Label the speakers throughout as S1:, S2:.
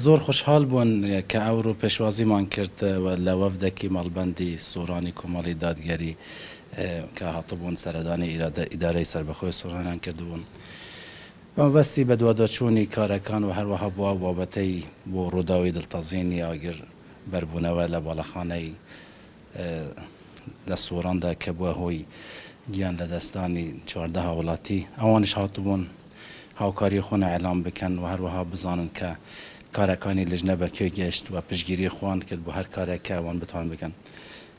S1: زۆر خوشحال بوون کە ئەوڕۆ پێشوازیمان کرد لە وەفدێکی مەڵبەندی سۆرانی کۆمەڵی دادگەری کە هاتبوون سەردانی ئیدارەی سربەخۆی سۆرانیان کردبوون. مەبەستی بە دووادەچوونی کارەکان و هەروەها بووە بابەتەی بۆ ڕووداوی دڵتەزیینی ئاگر بەربوونەوە لە باڵەخانەی لە سۆراندا کە بووە هۆی گیان لە دەستانی 14 وڵاتی ئەوانش هاتبوون هاوکاری خۆیان ئەعلام بکەن و هەروەها بزانن کە کارەکانی لژنە بەکوێ گەشت و پشتگیری خۆیان کرد بۆ هەر کارێکە ئەوان بتوان بکەن.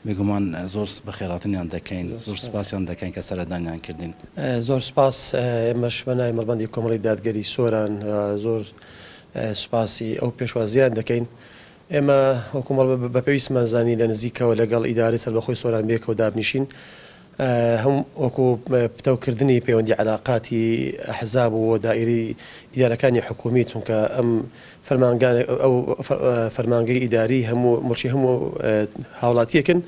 S1: بێگومان زۆر بەخێراتنیان دەکەین، زۆر سپاسیان دەکەین کە سەردانیان کردین.
S2: زۆر سپاس. ئێمەش بەنای مەڵبەندی کۆمەڵی دادگەری سۆران زۆر سپاسی ئەو پێشوازیان دەکەین. ئێمە حکوومەڵ بە پێویستمان زانی لە نزیکەوە لەگەڵ ئیدارەی سەربەخۆی سۆران بێکەوە دابنیشین هەم وەکو پتەوکردنی پەیوەندی علاقاتی ئەحزاب و دائیری ئیدارەکانی حکومی، چونکە ئەم ئەو فەرمانگەی ئیداری هەموو مڵکی هەموو هاوڵاتیەکن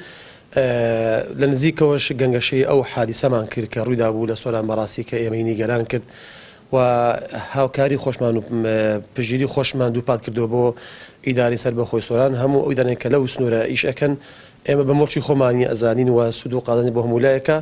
S2: لە نزیکەوەش گەنگەشەی ئەو حادیسەمان کرد کە ڕوویدا بوو لە سۆران بەڕاستی کە ئێمەی نیگەران کرد و هاوکاری خۆشمان و پژگیری خۆشمان دووپات کردەوە بۆ ئیداری سەربەخۆی سۆران. هەموو ئەو دانێک کە لەو سنوورە ئیش ئەکەن ئێمە بە مڵکی خۆمانی ئەزانین و سود و قازانجی بۆ هەمولایەکە.